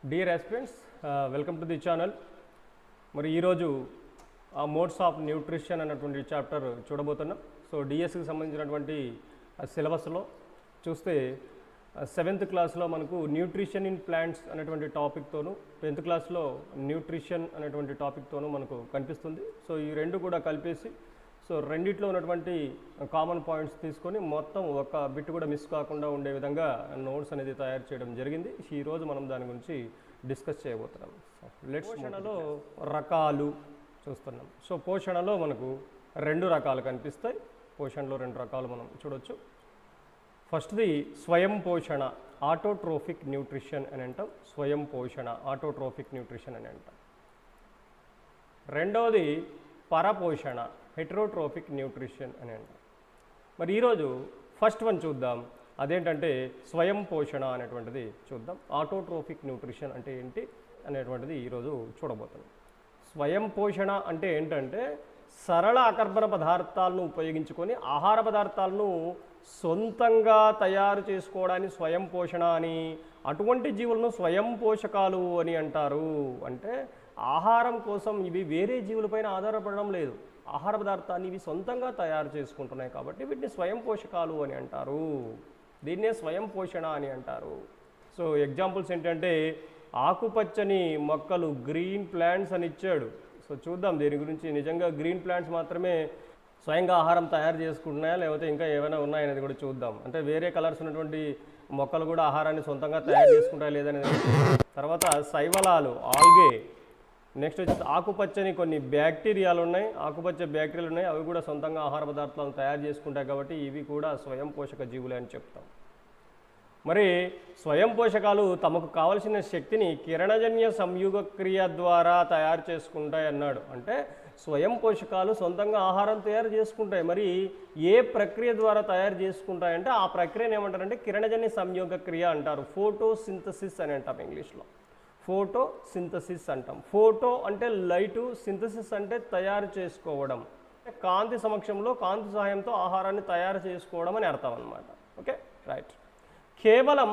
Dear aspirants, welcome to the channel. మరి ఈరోజు modes of nutrition అన్నటువంటి చాప్టర్ చూడబోతున్నాం. సో డిఎస్కి సంబంధించినటువంటి సిలబస్లో చూస్తే 7th క్లాస్లో మనకు న్యూట్రిషన్ ఇన్ ప్లాంట్స్ అనేటువంటి టాపిక్తోను, 10th క్లాస్లో న్యూట్రిషన్ అనేటువంటి టాపిక్తోను మనకు కనిపిస్తుంది. సో ఈ రెండు కూడా కలిపేసి సో రెండిట్లో ఉన్నటువంటి కామన్ పాయింట్స్ తీసుకొని మొత్తం ఒక బిట్ కూడా మిస్ కాకుండా ఉండే విధంగా నోట్స్ అనేది తయారు చేయడం జరిగింది. ఈరోజు మనం దాని గురించి డిస్కస్ చేయబోతున్నాం. పోషణలో రకాలు చూస్తున్నాం. సో పోషణలో మనకు రెండు రకాలు కనిపిస్తాయి. పోషణలో రెండు రకాలు మనం చూడొచ్చు. ఫస్ట్ది స్వయం పోషణ, ఆటోట్రోఫిక్ న్యూట్రిషన్ అని అంటాం. స్వయం పోషణ, ఆటోట్రోఫిక్ న్యూట్రిషన్ అని అంటాం. రెండవది పరపోషణ, హెటరోట్రోఫిక్ న్యూట్రిషన్ అని అంటాం. మరి ఈరోజు ఫస్ట్ వన్ చూద్దాం. అదేంటంటే స్వయం పోషణ అనేటువంటిది చూద్దాం. ఆటోట్రోఫిక్ న్యూట్రిషన్ అంటే ఏంటి అనేటువంటిది ఈరోజు చూడబోతున్నాం. స్వయం పోషణ అంటే ఏంటంటే సరళ అకర్బన పదార్థాలను ఉపయోగించుకొని ఆహార పదార్థాలను సొంతంగా తయారు చేసుకోవడాన్ని స్వయం పోషణ అని, అటువంటి జీవులను స్వయం పోషకాలు అని అంటారు. అంటే ఆహారం కోసం ఇవి వేరే జీవులపైన ఆధారపడడం లేదు, ఆహార పదార్థాన్ని ఇవి సొంతంగా తయారు చేసుకుంటున్నాయి కాబట్టి వీటిని స్వయం పోషకాలు అని అంటారు. దీన్నే స్వయం పోషణ అని అంటారు. సో ఎగ్జాంపుల్స్ ఏంటంటే ఆకుపచ్చని మొక్కలు, గ్రీన్ ప్లాంట్స్ అని ఇచ్చాడు. సో చూద్దాం దీని గురించి. నిజంగా గ్రీన్ ప్లాంట్స్ మాత్రమే స్వయంగా ఆహారం తయారు చేసుకుంటున్నాయా లేకపోతే ఇంకా ఏమైనా ఉన్నాయనేది కూడా చూద్దాం. అంటే వేరే కలర్స్ ఉన్నటువంటి మొక్కలు కూడా ఆహారాన్ని సొంతంగా తయారు చేసుకుంటాయా లేదనేది. తర్వాత శైవలాలు, ఆల్గే. నెక్స్ట్ వచ్చి ఆకుపచ్చని కొన్ని బ్యాక్టీరియాలు ఉన్నాయి, ఆకుపచ్చ బ్యాక్టీరియాలు ఉన్నాయి, అవి కూడా సొంతంగా ఆహార పదార్థాలను తయారు చేసుకుంటాయి కాబట్టి ఇవి కూడా స్వయం పోషక జీవులే అని చెప్తాం. మరి స్వయం పోషకాలు తమకు కావలసిన శక్తిని కిరణజన్య సంయుగ క్రియ ద్వారా తయారు చేసుకుంటాయి అన్నాడు. అంటే స్వయం పోషకాలు సొంతంగా ఆహారం తయారు చేసుకుంటాయి. మరి ఏ ప్రక్రియ ద్వారా తయారు చేసుకుంటాయంటే ఆ ప్రక్రియను ఏమంటారంటే కిరణజన్య సంయోగ క్రియ అంటారు. ఫోటోసింథసిస్ అని అంటాం ఇంగ్లీష్లో. ఫోటోసింథసిస్ అంటాం. ఫోటో అంటే లైటు, సింథసిస్ అంటే తయారు చేసుకోవడం, కాంతి సమక్షంలో కాంతి సహాయంతో ఆహారాన్ని తయారు చేసుకోవడం అని అర్థం అన్నమాట. Okay, right. కేవలం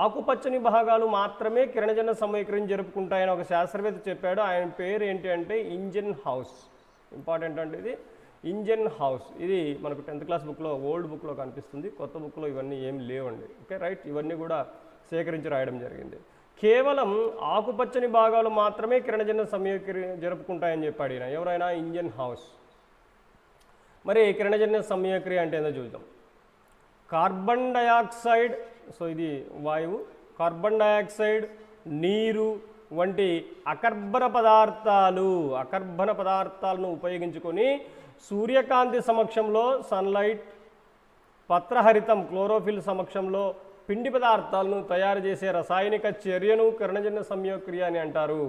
ఆకుపచ్చని భాగాలు మాత్రమే కిరణజన్య సమయక్రియను జరుపుకుంటాయని ఒక శాస్త్రవేత్త చెప్పాడు. ఆయన పేరు ఏంటి అంటే ఇంజన్ హౌస్. ఇంపార్టెంట్ అంటే ఇది ఇంజన్ హౌస్. ఇది మనకు 10th క్లాస్ బుక్లో, ఓల్డ్ బుక్లో కనిపిస్తుంది. కొత్త బుక్లో ఇవన్నీ ఏం లేవండి. Okay, right. ఇవన్నీ కూడా సేకరించి రాయడం జరిగింది. కేవలం ఆకుపచ్చని భాగాలు మాత్రమే కిరణజన్య సమయక్రియ జరుపుకుంటాయని చెప్పాడు ఈయన. ఎవరైనా ఇంజన్ హౌస్. మరి కిరణజన్య సమయక్రియ అంటే ఏందో చూద్దాం. కార్బన్ డయాక్సైడ్, సో ఇది వాయువు, కార్బన్ డయాక్సైడ్, నీరు వంటి అకర్బన పదార్థాలను ఉపయోగించుకొని సూర్యకాంతి సమక్షంలో సన్లైట్, పత్రహరితం క్లోరోఫిల్ సమక్షంలో పిండి పదార్థాలను తయారు చేసే రసాయనిక చర్యను కిరణజన్య సంయోగక్రియ అని అంటారు.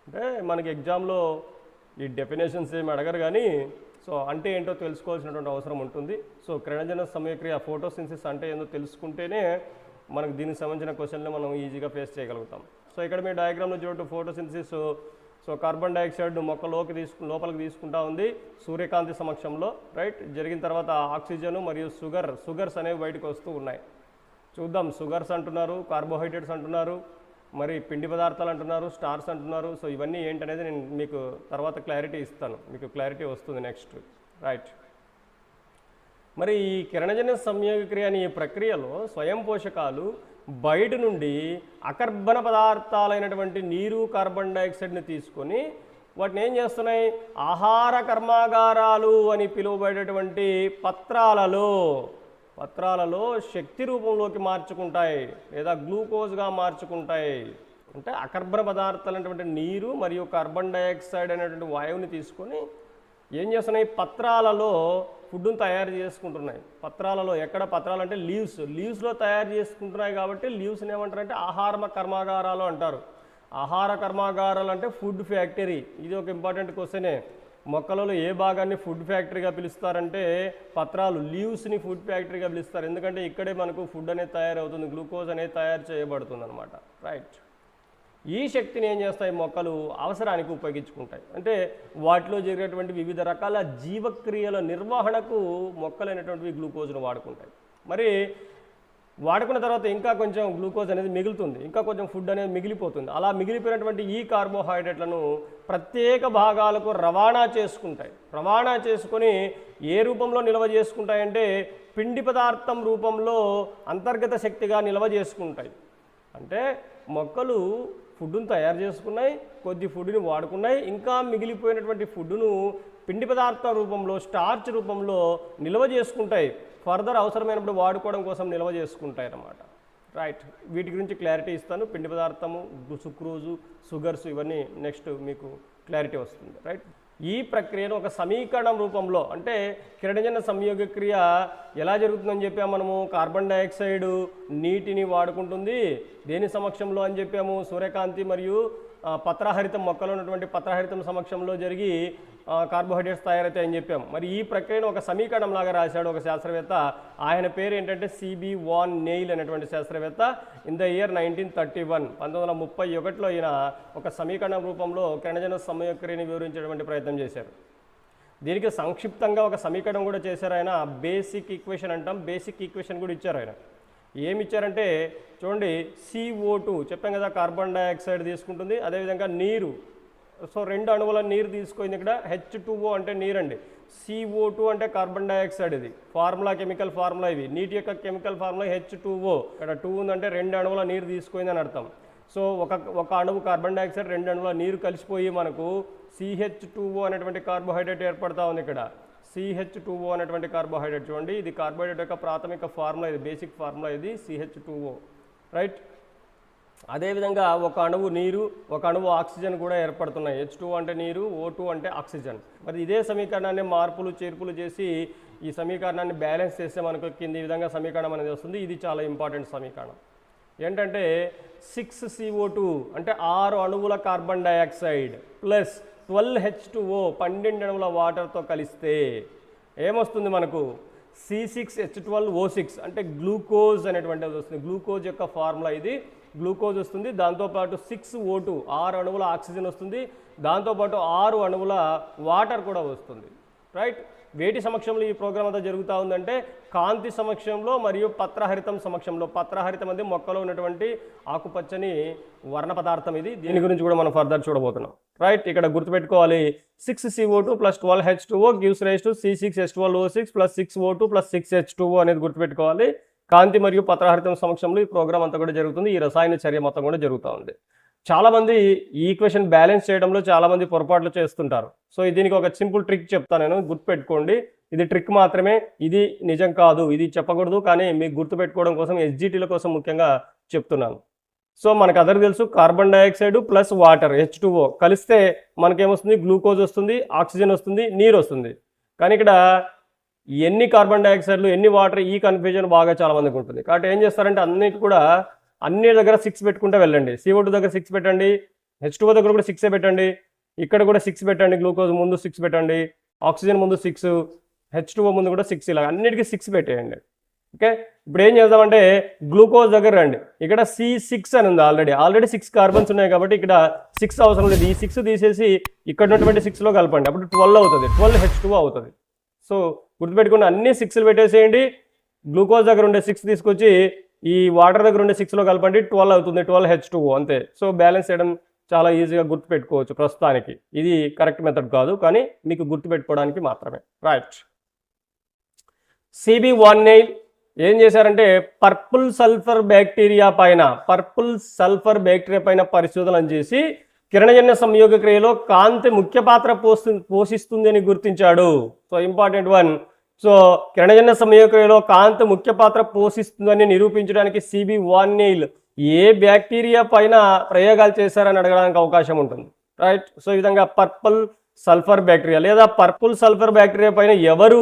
అంటే మనకి ఎగ్జామ్లో ఈ డెఫినేషన్స్ ఏమి అడగరు కానీ సో అంటే ఏంటో తెలుసుకోవాల్సినటువంటి అవసరం ఉంటుంది. సో కిరణజన్య సమయక్రియ, ఫోటోసింథసిస్ అంటే ఏంటో తెలుసుకుంటేనే మనకు దీనికి సంబంధించిన క్వశ్చన్లు మనం ఈజీగా ఫేస్ చేయగలుగుతాం. సో ఇక్కడ మీ డయాగ్రామ్లో చూడండి, ఫోటోసింథసిస్. సో కార్బన్ డైఆక్సైడ్ మొక్క లోపలికి తీసుకుంటా ఉంది సూర్యకాంతి సమక్షంలో, రైట్. జరిగిన తర్వాత ఆక్సిజన్ మరియు షుగర్స్ అనేవి బయటకు వస్తూ ఉన్నాయి. చూద్దాం, షుగర్స్ అంటున్నారు, కార్బోహైడ్రేట్స్ అంటున్నారు, మరి పిండి పదార్థాలు అంటున్నారు, స్టార్స్ అంటున్నారు. సో ఇవన్నీ ఏంటనేది నేను మీకు తర్వాత క్లారిటీ ఇస్తాను, మీకు క్లారిటీ వస్తుంది నెక్స్ట్, రైట్. మరి ఈ కిరణజన్య సంయోగక్రియ అనే ఈ ప్రక్రియలో స్వయం పోషకాలు బయట నుండి అకర్బన పదార్థాలైనటువంటి నీరు, కార్బన్ డైఆక్సైడ్ని తీసుకొని వాటిని ఏం చేస్తున్నాయి, ఆహార కర్మాగారాలు అని పిలువబడేటువంటి పత్రాలలో శక్తి రూపంలోకి మార్చుకుంటాయి లేదా గ్లూకోజ్గా మార్చుకుంటాయి. అంటే అకర్బన పదార్థాలు అనేటువంటి నీరు మరియు కార్బన్ డైఆక్సైడ్ అనేటువంటి వాయువుని తీసుకొని ఏం చేస్తున్నాయి, పత్రాలలో ఫుడ్ను తయారు చేసుకుంటున్నాయి. పత్రాలలో, ఎక్కడ పత్రాలు అంటే లీవ్స్లో తయారు చేసుకుంటున్నాయి కాబట్టి లీవ్స్ని ఏమంటారంటే ఆహార కర్మాగారాలు అంటారు. ఆహార కర్మాగారాలు అంటే ఫుడ్ ఫ్యాక్టరీ. ఇది ఒక ఇంపార్టెంట్ క్వశ్చనే. మొక్కలలో ఏ భాగాన్ని ఫుడ్ ఫ్యాక్టరీగా పిలుస్తారంటే పత్రాలు, లీవ్స్ని ఫుడ్ ఫ్యాక్టరీగా పిలుస్తారు. ఎందుకంటే ఇక్కడే మనకు ఫుడ్ అనేది తయారవుతుంది, గ్లూకోజ్ అనేది తయారు చేయబడుతుంది అనమాట, రైట్. ఈ శక్తిని ఏం చేస్తాయి, మొక్కలు అవసరానికి ఉపయోగించుకుంటాయి. అంటే వాటిలో జరిగేటువంటి వివిధ రకాల జీవక్రియల నిర్వహణకు మొక్కలైనటువంటివి గ్లూకోజ్ను వాడుకుంటాయి. మరి వాడుకున్న తర్వాత ఇంకా కొంచెం గ్లూకోజ్ అనేది మిగులుతుంది, ఇంకా కొంచెం ఫుడ్ అనేది మిగిలిపోతుంది. అలా మిగిలిపోయినటువంటి ఈ కార్బోహైడ్రేట్లను ప్రత్యేక భాగాలకు రవాణా చేసుకుంటాయి. రవాణా చేసుకొని ఏ రూపంలో నిల్వ చేసుకుంటాయంటే పిండి పదార్థం రూపంలో అంతర్గత శక్తిగా నిల్వ చేసుకుంటాయి. అంటే మొక్కలు ఫుడ్ను తయారు చేసుకున్నాయి, కొద్ది ఫుడ్ని వాడుకున్నాయి, ఇంకా మిగిలిపోయినటువంటి ఫుడ్ను పిండి పదార్థం రూపంలో, స్టార్చ్ రూపంలో నిల్వ చేసుకుంటాయి. ఫర్దర్ అవసరమైనప్పుడు వాడుకోవడం కోసం నిల్వ చేసుకుంటాయి అన్నమాట. రైట్, వీటి గురించి క్లారిటీ ఇస్తాను. పిండి పదార్థము, సుక్రోజు, షుగర్స్, ఇవన్నీ నెక్స్ట్ మీకు క్లారిటీ వస్తుంది. రైట్, ఈ ప్రక్రియను ఒక సమీకరణం రూపంలో, అంటే కిరణజన్య సంయోగ క్రియ ఎలా జరుగుతుందని చెప్పాము మనము. కార్బన్ డైఆక్సైడ్ నీటిని వాడుకుంటుంది. దేని సమక్షంలో అని చెప్పాము? సూర్యకాంతి మరియు పత్రహరితం, మొక్కలో ఉన్నటువంటి పత్రహరితం సమక్షంలో జరిగి కార్బోహైడ్రేట్స్ తయారవుతాయని చెప్పాము. మరి ఈ ప్రక్రియను ఒక సమీకరణం లాగా రాశాడు ఒక శాస్త్రవేత్త. ఆయన పేరు ఏంటంటే సిబి వాన్ నెయిల్ అనేటువంటి శాస్త్రవేత్త. ఇన్ ద ఇయర్ 1931, 1931లో ఈయన ఒక సమీకరణం రూపంలో కిరణజన్య సంయోగక్రియని వివరించేటువంటి ప్రయత్నం చేశారు. దీనికి సంక్షిప్తంగా ఒక సమీకరణం కూడా చేశారు ఆయన. బేసిక్ ఈక్వేషన్ అంటాం. బేసిక్ ఈక్వేషన్ కూడా ఇచ్చారు ఆయన. ఏమి ఇచ్చారంటే చూడండి, CO2 చెప్పాం కదా, కార్బన్ డైఆక్సైడ్ తీసుకుంటుంది, అదేవిధంగా నీరు. సో 2 అణువుల నీరు తీసుకుంది. ఇక్కడ H2O అంటే నీరండి, CO2 అంటే కార్బన్ డైఆక్సైడ్. ఇది ఫార్ములా, కెమికల్ ఫార్ములా. ఇవి నీటి యొక్క కెమికల్ ఫార్ములా H2O. ఇక్కడ 2 ఉందంటే 2 అణువుల నీరు తీసుకుంది అని అర్థం. సో ఒక అణువు కార్బన్ డైఆక్సైడ్, 2 అణువుల నీరు కలిసిపోయి మనకు CH2O అనేటువంటి కార్బోహైడ్రేట్ ఏర్పడతా ఉంది. ఇక్కడ CH2O అనేటువంటి కార్బోహైడ్రేట్ చూడండి, ఇది కార్బోహైడ్రేట్ యొక్క ప్రాథమిక ఫార్ములా, ఇది బేసిక్ ఫార్ములా, ఇది CH2O. రైట్, అదేవిధంగా ఒక అణువు నీరు, ఒక అణువు ఆక్సిజన్ కూడా ఏర్పడుతున్నాయి. H2O అంటే నీరు, O2 అంటే ఆక్సిజన్. మరి ఇదే సమీకరణాన్ని మార్పులు చేర్పులు చేసి ఈ సమీకరణాన్ని బ్యాలెన్స్ చేస్తే మనకు కింది విధంగా సమీకరణం అనేది వస్తుంది. ఇది చాలా ఇంపార్టెంట్ సమీకరణం. ఏంటంటే 6CO2 అంటే 6 అణువుల కార్బన్ డైఆక్సైడ్ ప్లస్ 12H2O 12 అణువుల వాటర్తో కలిస్తే ఏమొస్తుంది మనకు? C6H12O6 అంటే గ్లూకోజ్ అనేటువంటిది వస్తుంది. గ్లూకోజ్ యొక్క ఫార్ములా ఇది. గ్లూకోజ్ వస్తుంది, దాంతోపాటు 6O2 6 అణువుల ఆక్సిజన్ వస్తుంది, దాంతోపాటు 6 అణువుల వాటర్ కూడా వస్తుంది. రైట్, వేటి సమక్షంలో ఈ ప్రోగ్రామ్ అంతా జరుగుతూ ఉందంటే కాంతి సమక్షంలో మరియు పత్రహరితం సమక్షంలో. పత్రహరితం అనేది మొక్కలో ఉన్నటువంటి ఆకుపచ్చని వర్ణ పదార్థం. ఇది దీని గురించి కూడా మనం ఫర్దర్ చూడబోతున్నాం. రైట్, ఇక్కడ గుర్తుపెట్టుకోవాలి, 6CO2 + 12H2O gives rise to C6H12O6 + 6O2 + 6H2O అనేది గుర్తుపెట్టుకోవాలి. కాంతి మరియు పత్రహరితం సమక్షంలో ఈ ప్రోగ్రామ్ అంతా కూడా జరుగుతుంది. ఈ రసాయన చర్య మొత్తం కూడా జరుగుతూ ఉంది. చాలామంది ఈ ఈక్వేషన్ బ్యాలెన్స్ చేయడంలో చాలామంది పొరపాట్లు చేస్తుంటారు. సో దీనికి ఒక సింపుల్ ట్రిక్ చెప్తాను నేను, గుర్తుపెట్టుకోండి. ఇది ట్రిక్ మాత్రమే, ఇది నిజం కాదు, ఇది చెప్పకూడదు, కానీ మీకు గుర్తుపెట్టుకోవడం కోసం SGTల కోసం ముఖ్యంగా చెప్తున్నాను. సో మనకు అందరికీ తెలుసు, carbon dioxide plus water H2O కలిస్తే మనకేమొస్తుంది? గ్లూకోజ్ వస్తుంది, ఆక్సిజన్ వస్తుంది, నీరు వస్తుంది. కానీ ఇక్కడ ఎన్ని కార్బన్ డైఆక్సైడ్లు, ఎన్ని వాటర్, ఈ కన్ఫ్యూజన్ బాగా చాలా మందికి ఉంటుంది. కాబట్టి ఏం చేస్తారంటే అన్ని దగ్గర 6 పెట్టుకుంటే వెళ్ళండి. CO2 దగ్గర 6 పెట్టండి, H2O దగ్గర కూడా 6 పెట్టండి, ఇక్కడ కూడా 6 పెట్టండి, గ్లూకోజ్ ముందు 6 పెట్టండి, ఆక్సిజన్ ముందు 6, H2O ముందు కూడా 6, ఇలా అన్నిటికీ 6 పెట్టేయండి. ఓకే, ఇప్పుడు ఏం చేద్దామంటే గ్లూకోజ్ దగ్గర రండి. ఇక్కడ C6 అని ఉంది, ఆల్రెడీ 6 కార్బన్స్ ఉన్నాయి కాబట్టి ఇక్కడ 6 అవసరం లేదు. ఈ 6 తీసేసి ఇక్కడ ఉన్నటువంటి 6లో కలపండి, అప్పుడు 12 అవుతుంది, 12H2O అవుతుంది. సో గుర్తుపెట్టుకుని అన్ని 6లు పెట్టేసేయండి. గ్లూకోజ్ దగ్గర ఉండే 6 తీసుకొచ్చి ఈ వాటర్ దగ్గర ఉండే 6లో కలపండి, 12 అవుతుంది, 12H2O అంతే. సో బ్యాలెన్స్ చేయడం చాలా ఈజీగా గుర్తుపెట్టుకోవచ్చు. ప్రస్తుతానికి ఇది కరెక్ట్ మెథడ్ కాదు, కానీ మీకు గుర్తుపెట్టుకోవడానికి మాత్రమే. రైట్, సిబి వాన్ నెయిల్ ఏం చేశారంటే పర్పుల్ సల్ఫర్ బ్యాక్టీరియా పైన పరిశోధనలు చేసి కిరణజన్య సంయోగ క్రియలో కాంతి ముఖ్య పాత్ర పోషిస్తుంది అని గుర్తించాడు. So important one. సో కిరణజన్య సంయోగ క్రియలో కాంతి ముఖ్య పాత్ర పోషిస్తుందని నిరూపించడానికి సిబి వాన్ నెయిల్ ఏ బ్యాక్టీరియా పైన ప్రయోగాలు చేశారని అడగడానికి అవకాశం ఉంటుంది. రైట్, సో ఈ విధంగా పర్పుల్ సల్ఫర్ బ్యాక్టీరియా లేదా పర్పుల్ సల్ఫర్ బ్యాక్టీరియా పైన ఎవరు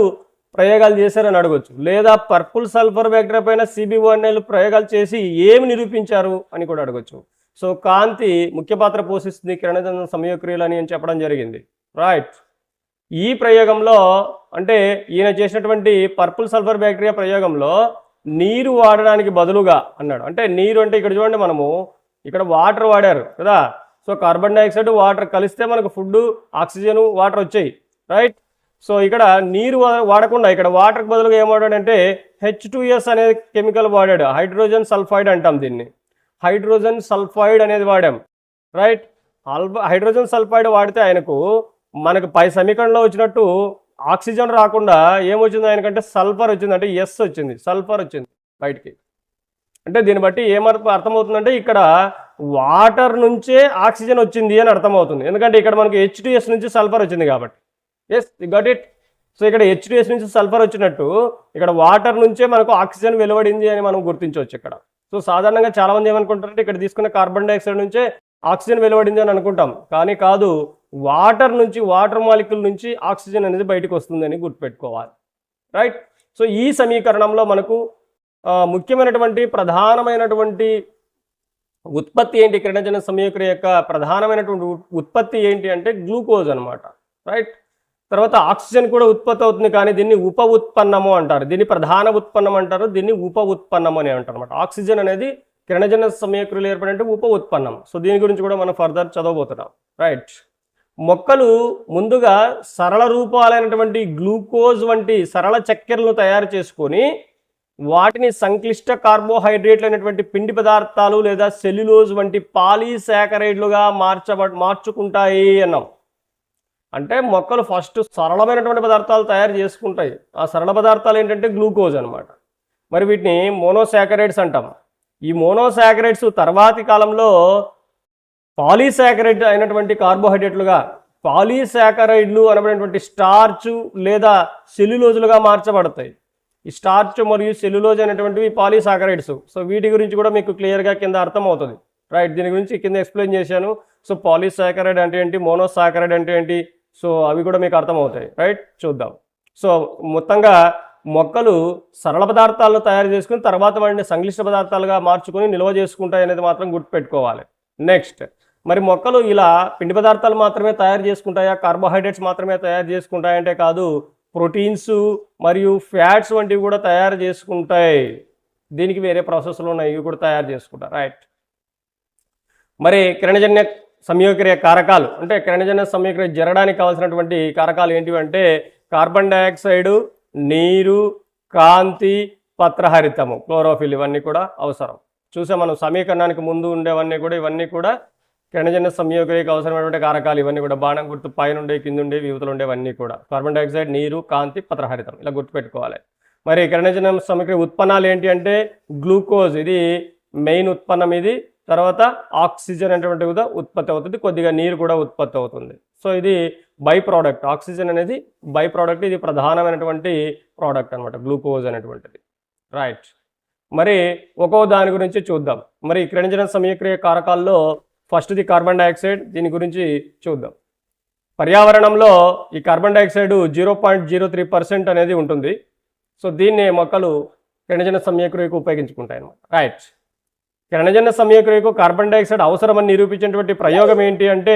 ప్రయోగాలు చేశారని అడగొచ్చు, లేదా పర్పుల్ సల్ఫర్ బ్యాక్టీరియా పైన సిబి వాన్ నెయిల్ ప్రయోగాలు చేసి ఏమి నిరూపించారు అని కూడా అడగొచ్చు. సో కాంతి ముఖ్య పాత్ర పోషిస్తుంది కిరణజన్య సంయోగ క్రియలు అని చెప్పడం జరిగింది. రైట్, ఈ ప్రయోగంలో అంటే ఈయన చేసినటువంటి పర్పుల్ సల్ఫర్ బ్యాక్టీరియా ప్రయోగంలో నీరు వాడడానికి బదులుగా అన్నాడు. అంటే నీరు అంటే ఇక్కడ చూడండి, మనము ఇక్కడ వాటర్ వాడారు కదా. సో కార్బన్ డైఆక్సైడ్ వాటర్ కలిస్తే మనకు ఫుడ్, ఆక్సిజన్, వాటర్ వచ్చాయి. రైట్, సో ఇక్కడ నీరు వాడకుండా ఇక్కడ వాటర్కి బదులుగా ఏం వాడాడంటే H2S అనే కెమికల్ వాడాడు. హైడ్రోజన్ సల్ఫైడ్ అంటాం దీన్ని. హైడ్రోజన్ సల్ఫైడ్ అనేది వాడాం, రైట్. హైడ్రోజన్ సల్ఫైడ్ వాడితే ఆయనకు మనకు పై సమీకరణంలో వచ్చినట్టు ఆక్సిజన్ రాకుండా ఏమొచ్చింది ఆయనకంటే సల్ఫర్ వచ్చింది, అంటే ఎస్ వచ్చింది, సల్ఫర్ వచ్చింది బయటికి. అంటే దీన్ని బట్టి అర్థమవుతుందంటే ఇక్కడ వాటర్ నుంచే ఆక్సిజన్ వచ్చింది అని అర్థమవుతుంది. ఎందుకంటే ఇక్కడ మనకు H2S నుంచి సల్ఫర్ వచ్చింది కాబట్టి. Yes, got it. సో ఇక్కడ H2S నుంచి సల్ఫర్ వచ్చినట్టు ఇక్కడ వాటర్ నుంచే మనకు ఆక్సిజన్ వెలువడింది అని మనం గుర్తించవచ్చు ఇక్కడ. సో సాధారణంగా చాలామంది ఏమనుకుంటారంటే ఇక్కడ తీసుకున్న కార్బన్ డైఆక్సైడ్ నుంచే ఆక్సిజన్ వెలువడింది అని అనుకుంటాం, కానీ కాదు. వాటర్ నుంచి, వాటర్ మాలిక్యూల్ నుంచి ఆక్సిజన్ అనేది బయటకు వస్తుందని గుర్తుపెట్టుకోవాలి, రైట్. సో ఈ సమీకరణంలో మనకు ముఖ్యమైనటువంటి ప్రధానమైనటువంటి ఉత్పత్తి ఏంటి, కిరణజన్య సంయోగక్రియ యొక్క ప్రధానమైనటువంటి ఉత్పత్తి ఏంటి అంటే గ్లూకోజ్ అనమాట, రైట్. తర్వాత ఆక్సిజన్ కూడా ఉత్పత్తి అవుతుంది, కానీ దీన్ని ఉప ఉత్పన్నము అంటారు. దీన్ని ప్రధాన ఉత్పన్నం అంటారు, దీన్ని ఉప ఉత్పన్నం అని అంటారు అనమాట. ఆక్సిజన్ అనేది కిరణజన్య సంయోగక్రియలు ఏర్పడే ఉప ఉత్పన్నం. సో దీని గురించి కూడా మనం ఫర్దర్ చదవబోతున్నాం, రైట్. మొక్కలు ముందుగా సరళ రూపాలైనటువంటి గ్లూకోజ్ వంటి సరళ చక్కెరలను తయారు చేసుకొని వాటిని సంక్లిష్ట కార్బోహైడ్రేట్లు అయినటువంటి పిండి పదార్థాలు లేదా సెల్యులోజ్ వంటి పాలీసాకరైడ్లుగా మార్చుకుంటాయి అన్నాం. అంటే మొక్కలు ఫస్ట్ సరళమైనటువంటి పదార్థాలు తయారు చేసుకుంటాయి. ఆ సరళ పదార్థాలు ఏంటంటే గ్లూకోజ్ అనమాట. మరి వీటిని మోనోసాకరైడ్స్ అంటాం. ఈ మోనోసాకరైడ్స్ తర్వాతి కాలంలో పాలీసాకరైడ్ అయినటువంటి కార్బోహైడ్రేట్లుగా, పాలీసాకరైడ్లు అనబడినటువంటి స్టార్చ్ లేదా సెల్యులోజులుగా మార్చబడతాయి. ఈ స్టార్చ్ మరియు సెల్యులోజ్ అనేటువంటివి పాలీసాకరైడ్స్. సో వీటి గురించి కూడా మీకు క్లియర్గా కింద అర్థమవుతుంది, రైట్. దీని గురించి కింద ఎక్స్ప్లెయిన్ చేశాను. సో పాలీసాకరైడ్ అంటే ఏంటి, మోనోసాకరైడ్ అంటే ఏంటి, సో అవి కూడా మీకు అర్థమవుతాయి, రైట్. చూద్దాం. సో మొత్తంగా మొక్కలు సరళ పదార్థాలను తయారు చేసుకుని తర్వాత వాటిని సంక్లిష్ట పదార్థాలుగా మార్చుకొని నిల్వ చేసుకుంటాయి అనేది మాత్రం గుర్తుపెట్టుకోవాలి. నెక్స్ట్, మరి మొక్కలు ఇలా పిండి పదార్థాలు మాత్రమే తయారు చేసుకుంటాయా, కార్బోహైడ్రేట్స్ మాత్రమే తయారు చేసుకుంటాయంటే కాదు, ప్రోటీన్స్ మరియు ఫ్యాట్స్ వంటివి కూడా తయారు చేసుకుంటాయి. దీనికి వేరే ప్రాసెస్లు ఉన్నాయి, ఇవి కూడా తయారు చేసుకుంటారు, రైట్. మరి కిరణజన్య సంయోగక్రియ కారకాలు అంటే కిరణజన్య సంయోగక్రియ జరగడానికి కావాల్సినటువంటి కారకాలు ఏంటివి అంటే కార్బన్ డైఆక్సైడ్, నీరు, కాంతి, పత్రహరితము, క్లోరోఫిల్, ఇవన్నీ కూడా అవసరం. చూసే మనం సమీకరణానికి ముందు ఉండేవన్నీ కూడా, ఇవన్నీ కూడా కిరణజన్య సంయోగక్రియకు అవసరమైనటువంటి కారకాలు. ఇవన్నీ కూడా బాణం గుర్తు పైన ఉండే, కింద ఉండే, యువతలు ఉండేవన్నీ కూడా కార్బన్ డైఆక్సైడ్, నీరు, కాంతి, పత్రహరితం, ఇలా గుర్తుపెట్టుకోవాలి. మరి కిరణజన్య సంయోగక్రియ ఉత్పన్నాలు ఏంటి అంటే గ్లూకోజ్, ఇది మెయిన్ ఉత్పన్నం ఇది. తర్వాత ఆక్సిజన్ అనేటువంటి కూడా ఉత్పత్తి అవుతుంది, కొద్దిగా నీరు కూడా ఉత్పత్తి అవుతుంది. సో ఇది బై ప్రోడక్ట్. ఆక్సిజన్ అనేది బై ప్రోడక్ట్, ఇది ప్రధానమైనటువంటి ప్రోడక్ట్ అనమాట గ్లూకోజ్ అనేటువంటిది, రైట్. మరి ఒక్కో దాని గురించి చూద్దాం. మరి కిరణజన్య సంయోగక్రియ కారకాల్లో ఫస్ట్ది కార్బన్ డైఆక్సైడ్, దీని గురించి చూద్దాం. పర్యావరణంలో ఈ కార్బన్ డైఆక్సైడ్ 0.03% అనేది ఉంటుంది. సో దీన్ని మొక్కలు కిరణజన్య సంయోగక్రియకు ఉపయోగించుకుంటాయి అన్నమాట, రైట్. కిరణజన్య సంయోగక్రియకు కార్బన్ డైఆక్సైడ్ అవసరమని నిరూపించినటువంటి ప్రయోగం ఏంటి అంటే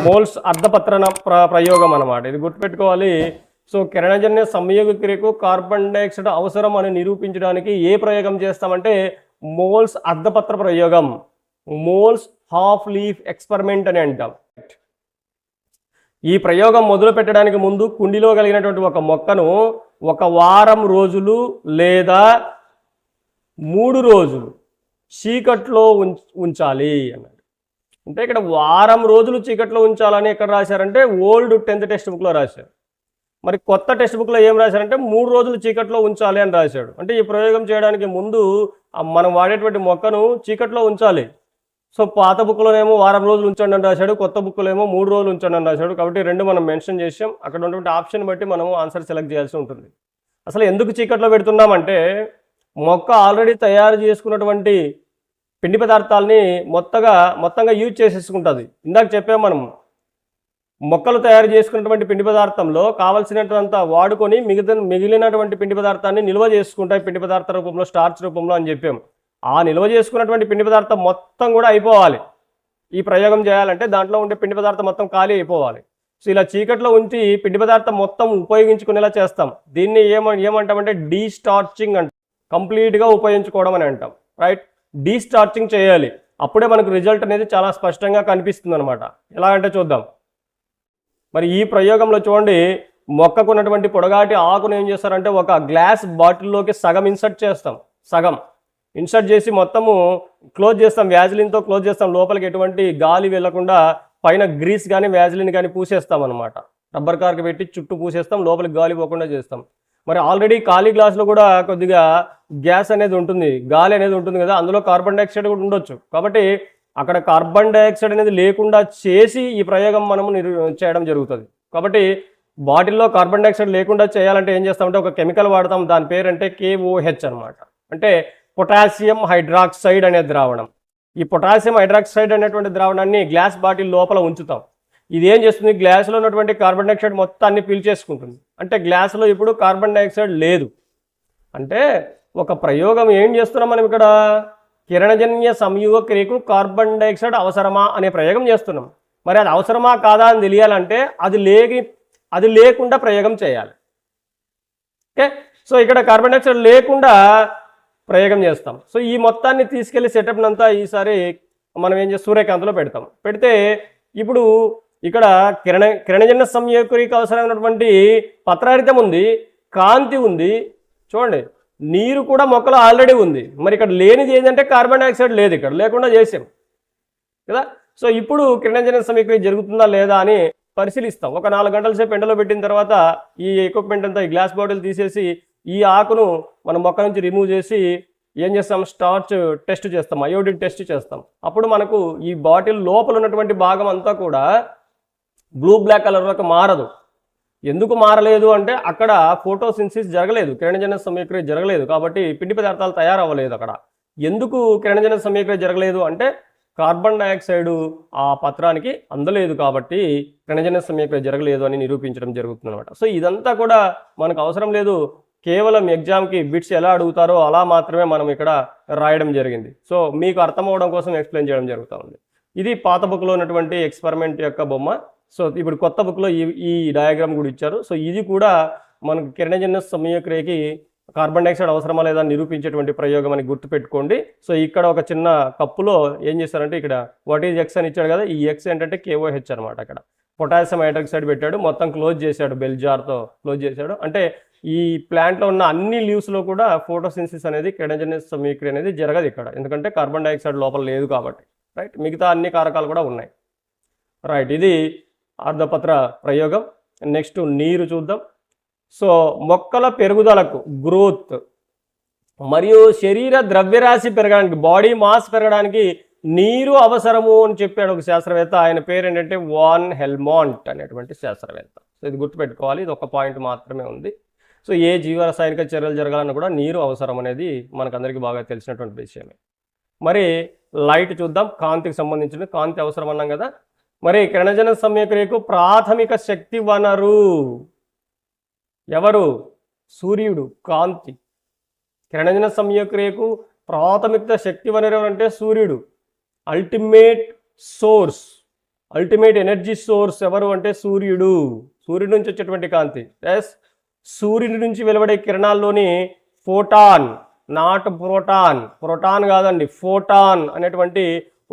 మోల్స్ అర్ధపత్రన ప్రయోగం అన్నమాట. ఇది గుర్తుపెట్టుకోవాలి. సో కిరణజన్య సంయోగక్రియకు కార్బన్ డైఆక్సైడ్ అవసరం అని నిరూపించడానికి ఏ ప్రయోగం చేస్తామంటే మోల్స్ అర్ధపత్ర ప్రయోగం, మోల్స్ హాఫ్ లీఫ్ ఎక్స్పెరిమెంట్ అని అంటాం. ఈ ప్రయోగం మొదలు పెట్టడానికి ముందు కుండీలో కలిగినటువంటి ఒక మొక్కను 1 వారం రోజులు లేదా 3 రోజులు చీకట్లో ఉంచాలి అన్నాడు. అంటే ఇక్కడ వారం రోజులు చీకట్లో ఉంచాలని ఎక్కడ రాశారంటే ఓల్డ్ 10th టెక్స్ట్ బుక్లో రాశారు. మరి కొత్త టెక్స్ట్ బుక్లో ఏం రాశారంటే 3 రోజులు చీకట్లో ఉంచాలి అని రాశాడు. అంటే ఈ ప్రయోగం చేయడానికి ముందు మనం వాడేటువంటి మొక్కను చీకట్లో ఉంచాలి. సో పాత బుక్లోనేమో వారం రోజులు ఉంచండి అని రాశాడు, కొత్త బుక్లో ఏమో 3 రోజులు ఉంచండి అని రాశాడు. కాబట్టి రెండు మనం మెన్షన్ చేసాం. అక్కడ ఉన్నటువంటి ఆప్షన్ బట్టి మనము ఆన్సర్ సెలెక్ట్ చేయాల్సి ఉంటుంది. అసలు ఎందుకు చీకట్లో పెడుతున్నామంటే మొక్క ఆల్రెడీ తయారు చేసుకున్నటువంటి పిండి పదార్థాలని మొత్తంగా యూజ్ చేసేసుకుంటుంది. ఇందాక చెప్పాము మనం, మొక్కలు తయారు చేసుకున్నటువంటి పిండి పదార్థంలో కావలసినంత వాడుకొని మిగిలినటువంటి పిండి పదార్థాన్ని నిల్వ చేసుకుంటాయి పిండి పదార్థ రూపంలో, స్టార్చ్ రూపంలో అని చెప్పాం. ఆ నిల్వ చేసుకున్నటువంటి పిండి పదార్థం మొత్తం కూడా అయిపోవాలి. ఈ ప్రయోగం చేయాలంటే దాంట్లో ఉండే పిండి పదార్థం మొత్తం ఖాళీ అయిపోవాలి. సో ఇలా చీకట్లో ఉంచి పిండి పదార్థం మొత్తం ఉపయోగించుకునేలా చేస్తాం. దీన్ని ఏమంటామంటే డీస్టార్చింగ్ అంటాం. కంప్లీట్గా ఉపయోగించుకోవడం అని అంటాం, రైట్. డీస్టార్చింగ్ చేయాలి, అప్పుడే మనకు రిజల్ట్ అనేది చాలా స్పష్టంగా కనిపిస్తుంది అనమాట. ఎలా అంటే చూద్దాం. మరి ఈ ప్రయోగంలో చూడండి, మొక్కకు ఉన్నటువంటి పొడగాటి ఆకును ఏం చేస్తారంటే ఒక గ్లాస్ బాటిల్లోకి సగం ఇన్సర్ట్ చేస్తాం, సగం ఇన్సర్ట్ చేసి మొత్తము క్లోజ్ చేస్తాం, వ్యాజిలిన్తో క్లోజ్ చేస్తాం, లోపలికి ఎటువంటి గాలి వెళ్లకుండా పైన గ్రీస్ కానీ వ్యాజిలిన్ కానీ పూసేస్తాం అనమాట. రబ్బర్ కార్కి పెట్టి చుట్టూ పూసేస్తాం, లోపలికి గాలి పోకుండా చేస్తాం. మరి ఆల్రెడీ ఖాళీ గ్లాసులో కూడా కొద్దిగా గ్యాస్ అనేది ఉంటుంది, గాలి అనేది ఉంటుంది కదా, అందులో కార్బన్ డైఆక్సైడ్ కూడా ఉండొచ్చు. కాబట్టి అక్కడ కార్బన్ డైఆక్సైడ్ అనేది లేకుండా చేసి ఈ ప్రయోగం మనము చేయడం జరుగుతుంది. కాబట్టి బాటిల్లో కార్బన్ డైఆక్సైడ్ లేకుండా చేయాలంటే ఏం చేస్తామంటే ఒక కెమికల్ వాడతాం, దాని పేరు అంటే KOH అనమాట. అంటే పొటాషియం హైడ్రాక్సైడ్ అనే ద్రావణం. ఈ పొటాషియం హైడ్రాక్సైడ్ అనేటువంటి ద్రావణాన్ని గ్లాస్ బాటిల్ లోపల ఉంచుతాం. ఇది ఏం చేస్తుంది, గ్లాసులో ఉన్నటువంటి కార్బన్ డైఆక్సైడ్ మొత్తాన్ని పీల్చేసుకుంటుంది. అంటే గ్లాసులో ఇప్పుడు కార్బన్ డైఆక్సైడ్ లేదు. అంటే ఒక ప్రయోగం ఏం చేస్తున్నాం మనం ఇక్కడ, కిరణజన్య సంయోగ క్రియకు కార్బన్ డైఆక్సైడ్ అవసరమా అనే ప్రయోగం చేస్తున్నాం. మరి అది అవసరమా కాదా అని తెలియాలంటే అది లేకుండా ప్రయోగం చేయాలి. ఓకే, సో ఇక్కడ కార్బన్ డైఆక్సైడ్ లేకుండా ప్రయోగం చేస్తాం. సో ఈ మొత్తాన్ని తీసుకెళ్లి సెటప్ అంతా ఈసారి మనం ఏం చేస్తాం, సూర్యకాంతిలో పెడతాం. పెడితే ఇప్పుడు ఇక్కడ కిరణజన్య సంయోగక్రియకు అవసరమైనటువంటి పత్రహరితం ఉంది, కాంతి ఉంది, చూడండి నీరు కూడా మొక్కలో ఆల్రెడీ ఉంది. మరి ఇక్కడ లేనిది ఏంటంటే కార్బన్ డైఆక్సైడ్ లేదు, ఇక్కడ లేకుండా చేసాం కదా. సో ఇప్పుడు కిరణజన్య సంయోగక్రియ జరుగుతుందా లేదా అని పరిశీలిస్తాం. ఒక 4 గంటల సేపు ఎండలో పెట్టిన తర్వాత ఈ ఎక్విప్మెంట్ అంతా, ఈ గ్లాస్ బాటిల్ తీసేసి ఈ ఆకును మనం మొక్క నుంచి రిమూవ్ చేసి ఏం చేస్తాం, స్టార్చ్ టెస్ట్ చేస్తాం, అయోడిన్ టెస్ట్ చేస్తాం. అప్పుడు మనకు ఈ బాటిల్ లోపల ఉన్నటువంటి భాగం అంతా కూడా బ్లూ బ్లాక్ కలర్లోకి మారదు. ఎందుకు మారలేదు అంటే అక్కడ ఫోటోసింథసిస్ జరగలేదు, కిరణజన్య సంయోగక్రియ జరగలేదు, కాబట్టి పిండి పదార్థాలు తయారవ్వలేదు అక్కడ. ఎందుకు కిరణజన్య సంయోగక్రియ జరగలేదు అంటే కార్బన్ డైఆక్సైడ్ ఆ పత్రానికి అందలేదు, కాబట్టి కిరణజన్య సంయోగక్రియ జరగలేదు అని నిరూపించడం జరుగుతుంది అనమాట. సో ఇదంతా కూడా మనకు అవసరం లేదు, కేవలం ఎగ్జామ్కి బిట్స్ ఎలా అడుగుతారో అలా మాత్రమే మనం ఇక్కడ రాయడం జరిగింది. సో మీకు అర్థం అవడం కోసం ఎక్స్ప్లెయిన్ చేయడం జరుగుతూ ఉంది. ఇది పాత బుక్లో ఉన్నటువంటి ఎక్స్పెరిమెంట్ యొక్క బొమ్మ. సో ఇప్పుడు కొత్త బుక్లో ఈ డయాగ్రామ్ కూడా ఇచ్చారు. సో ఇది కూడా మనకు కిరణజన్య సంయోగక్రియకి కార్బన్ డైఆక్సైడ్ అవసరమా లేదా నిరూపించేటువంటి ప్రయోగం అని గుర్తుపెట్టుకోండి. సో ఇక్కడ ఒక చిన్న కప్పులో ఏం చేశారంటే ఇక్కడ వాట్ ఈజ్ ఎక్స్ అని ఇచ్చాడు కదా, ఈ ఎక్స్ ఏంటంటే KOH అనమాట. అక్కడ పొటాషియం హైడ్రాక్సైడ్ పెట్టాడు, మొత్తం క్లోజ్ చేశాడు, బెల్ జార్తో క్లోజ్ చేశాడు. అంటే ఈ ప్లాంట్లో ఉన్న అన్ని లీవ్స్లో కూడా ఫోటోసింథసిస్ అనేది, కిరణజన్య సంయోగక్రియ అనేది జరగదు ఇక్కడ, ఎందుకంటే కార్బన్ డైఆక్సైడ్ లోపల లేదు కాబట్టి. రైట్, మిగతా అన్ని కారకాలు కూడా ఉన్నాయి. రైట్, ఇది ఆర్ధపత్ర ప్రయోగం. నెక్స్ట్ నీరు చూద్దాం. సో మొక్కల పెరుగుదలకు, గ్రోత్ మరియు శరీర ద్రవ్యరాశి పెరగడానికి, బాడీ మాస్ పెరగడానికి నీరు అవసరము అని చెప్పాడు ఒక శాస్త్రవేత్త. ఆయన పేరు ఏంటంటే వాన్ హెల్మాంట్ అనేటువంటి శాస్త్రవేత్త. సో ఇది గుర్తుపెట్టుకోవాలి, ఇది ఒక పాయింట్ మాత్రమే ఉంది. సో ఏ జీవరసాయనిక చర్యలు జరగాలన్నా కూడా నీరు అవసరం అనేది మనకందరికీ బాగా తెలిసినటువంటి విషయమే. మరి లైట్ చూద్దాం, కాంతికి సంబంధించిన, కాంతి అవసరం అన్నాం కదా. మరి కిరణజన్య సంయోగక్రియకు ప్రాథమిక శక్తి వనరు ఎవరు? సూర్యుడు, కాంతి. కిరణజన్య సంయోగక్రియకు ప్రాథమిక శక్తి వనరు ఎవరంటే సూర్యుడు. Ultimate source, ultimate energy source ఎవరు అంటే సూర్యుడు. సూర్యుడి నుంచి వచ్చేటువంటి కాంతి. ఎస్, సూర్యుడి నుంచి వెలువడే కిరణాల్లోని ఫోటాన్, నాట్ ప్రోటాన్, ప్రోటాన్ కాదండి, ఫోటాన్ అనేటువంటి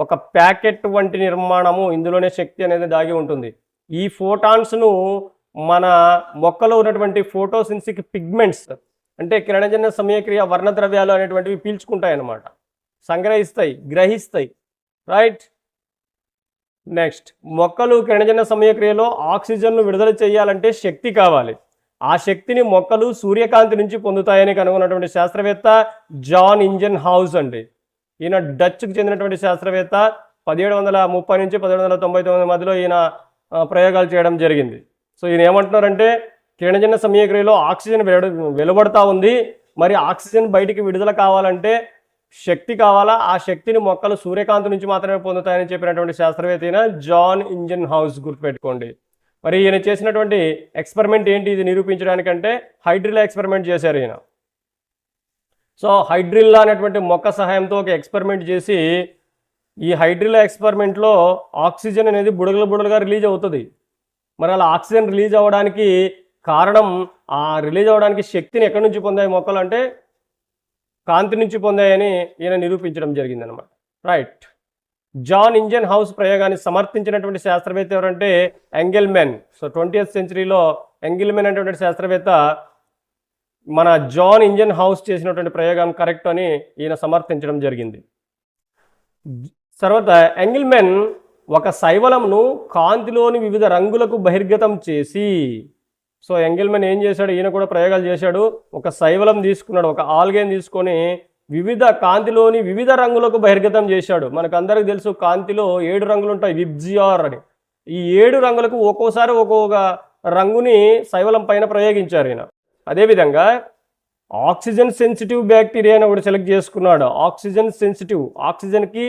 ఒక ప్యాకెట్ వంటి నిర్మాణము, ఇందులోనే శక్తి అనేది దాగి ఉంటుంది. ఈ ఫోటాన్స్ను మన మొక్కలో ఉన్నటువంటి ఫోటోసింథటిక్ పిగ్మెంట్స్ అంటే కిరణజన్య సంయోగక్రియ వర్ణద్రవ్యాలు అనేటువంటివి పీల్చుకుంటాయి అన్నమాట, సంగ్రహిస్తాయి, గ్రహిస్తాయి. రైట్, నెక్స్ట్ మొక్కలు కిరణజన్య సంయోగక్రియలో ఆక్సిజన్ను విడుదల చేయాలంటే శక్తి కావాలి. ఆ శక్తిని మొక్కలు సూర్యకాంతి నుంచి పొందుతాయని కనుగొన్నటువంటి శాస్త్రవేత్త జాన్ ఇంజన్ హౌస్ అండి. ఈయన డచ్కు చెందినటువంటి శాస్త్రవేత్త. 1730 నుంచి 1799 మధ్యలో ఈయన ప్రయోగాలు చేయడం జరిగింది. సో ఈయన ఏమంటున్నారంటే కిరణజన్య సంయోగక్రియలో ఆక్సిజన్ వెలువడతా ఉంది, మరి ఆక్సిజన్ బయటికి విడుదల కావాలంటే శక్తి కావాలా, ఆ శక్తిని మొక్కలు సూర్యకాంతి నుంచి మాత్రమే పొందుతాయని చెప్పినటువంటి శాస్త్రవేత్త అయిన జాన్ ఇంజన్ హౌస్, గుర్తుపెట్టుకోండి. మరి ఈయన చేసినటువంటి ఎక్స్పెరిమెంట్ ఏంటి ఇది నిరూపించడానికంటే హైడ్రిల్లా ఎక్స్పెరిమెంట్ చేశారు ఈయన. సో హైడ్రిల్లా అనేటువంటి మొక్క సహాయంతో ఒక ఎక్స్పెరిమెంట్ చేసి, ఈ హైడ్రిల్లా ఎక్స్పెరిమెంట్లో ఆక్సిజన్ అనేది బుడగలుగా రిలీజ్ అవుతుంది. మరి అలా ఆక్సిజన్ రిలీజ్ అవ్వడానికి కారణం, ఆ రిలీజ్ అవ్వడానికి శక్తిని ఎక్కడి నుంచి పొందాయి మొక్కలు అంటే కాంతి నుంచి పొందాయని ఈయన నిరూపించడం జరిగిందనమాట. రైట్, జాన్ ఇంజన్ హౌస్ ప్రయోగాన్ని సమర్థించినటువంటి శాస్త్రవేత్త ఎవరంటే ఎంగెల్మెన్. సో 20th సెంచరీలో ఎంగిల్మెన్ అనేటువంటి శాస్త్రవేత్త మన జాన్ ఇంజన్ హౌస్ చేసినటువంటి ప్రయోగం కరెక్ట్ అని ఈయన సమర్థించడం జరిగింది. తర్వాత ఎంగిల్మెన్ ఒక శైవలంను కాంతిలోని వివిధ రంగులకు బహిర్గతం చేసి, సో ఎంగిల్మెన్ ఏం చేశాడు, ఈయన కూడా ప్రయోగాలు చేశాడు. ఒక శైవలం తీసుకున్నాడు, ఒక ఆల్గేన్ తీసుకొని వివిధ కాంతిలోని వివిధ రంగులకు బహిర్గతం చేశాడు. మనకు అందరికీ తెలుసు కాంతిలో 7 రంగులు ఉంటాయి, విబ్జిఆర్ అని. ఈ 7 రంగులకు ఒక్కోసారి ఒక్కొక్క రంగుని శైవలం పైన ప్రయోగించారు ఈయన. అదేవిధంగా ఆక్సిజన్ సెన్సిటివ్ బ్యాక్టీరియాని ఒకటి సెలెక్ట్ చేసుకున్నాడు. ఆక్సిజన్ సెన్సిటివ్, ఆక్సిజన్కి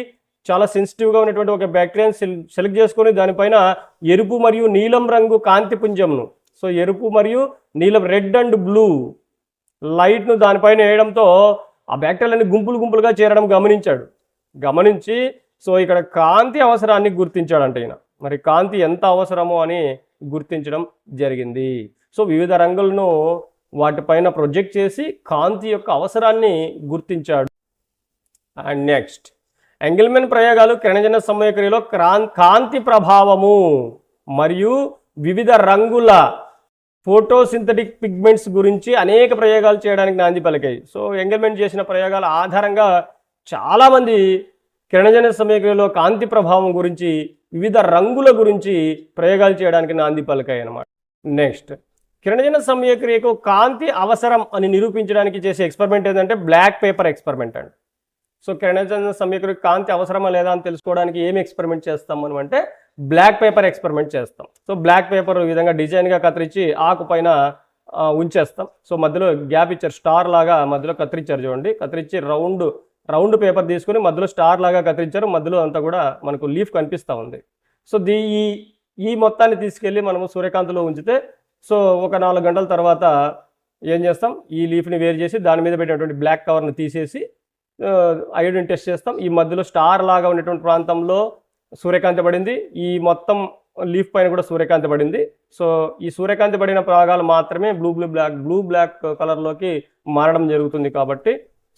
చాలా సెన్సిటివ్గా ఉన్నటువంటి ఒక బ్యాక్టీరియాని సెలెక్ట్ చేసుకొని దానిపైన ఎరుపు మరియు నీలం రంగు కాంతి పుంజంను, సో ఎరుపు మరియు నీలం, రెడ్ అండ్ బ్లూ లైట్ను దానిపైన వేయడంతో ఆ బ్యాక్టీరియాలని గుంపులు గుంపులుగా చేరడం గమనించి సో ఇక్కడ కాంతి అవసరాన్ని గుర్తించాడంట ఈయన. మరి కాంతి ఎంత అవసరమో అని గుర్తించడం జరిగింది. సో వివిధ రంగులను వాటిపైన ప్రొజెక్ట్ చేసి కాంతి యొక్క అవసరాన్ని గుర్తించాడు. అండ్ నెక్స్ట్, ఎంగిల్మెన్ ప్రయోగాలు కిరణజన్య సమయక్రియలో కాంతి ప్రభావము మరియు వివిధ రంగుల ఫోటోసింథటిక్ పిగ్మెంట్స్ గురించి అనేక ప్రయోగాలు చేయడానికి నాంది పలికాయి. సో ఎంగిల్మెన్ చేసిన ప్రయోగాల ఆధారంగా చాలామంది కిరణజన్య సమయక్రియలో కాంతి ప్రభావం గురించి, వివిధ రంగుల గురించి ప్రయోగాలు చేయడానికి నాంది పలికాయి అన్నమాట. నెక్స్ట్, కిరణజన్య సమయక్రియకు కాంతి అవసరం అని నిరూపించడానికి చేసే ఎక్స్పెరిమెంట్ ఏంటంటే బ్లాక్ పేపర్ ఎక్స్పెరిమెంట్ అండి. సో కిరణజన్య సమయక్రియకు కాంతి అవసరమా లేదా అని తెలుసుకోవడానికి ఏమి ఎక్స్పెరిమెంట్ చేస్తాం మనం అంటే బ్లాక్ పేపర్ ఎక్స్పెరిమెంట్ చేస్తాం. సో బ్లాక్ పేపర్ ఈ విధంగా డిజైన్గా కత్తిరించి ఆకు పైన ఉంచేస్తాం. సో మధ్యలో గ్యాప్ ఇచ్చారు, స్టార్ లాగా మధ్యలో కత్తిరించారు చూడండి. కత్తిరించి రౌండ్ పేపర్ తీసుకుని మధ్యలో స్టార్ లాగా కత్తిరించారు. మధ్యలో అంతా కూడా మనకు లీఫ్ కనిపిస్తూ ఉంది. సో ఈ మొత్తాన్ని తీసుకెళ్ళి మనము సూర్యకాంతిలో ఉంచితే సో ఒక 4 గంటల తర్వాత ఏం చేస్తాం, ఈ లీఫ్ని వేరు చేసి దాని మీద పెట్టినటువంటి బ్లాక్ కవర్ని తీసేసి అయోడిన్ టెస్ట్ చేస్తాం. ఈ మధ్యలో స్టార్ లాగా ఉన్నటువంటి ప్రాంతంలో సూర్యకాంతి పడింది, ఈ మొత్తం లీఫ్ పైన కూడా సూర్యకాంతి పడింది. సో ఈ సూర్యకాంతి పడిన భాగాలు మాత్రమే బ్లూ బ్లాక్ కలర్లోకి మారడం జరుగుతుంది. కాబట్టి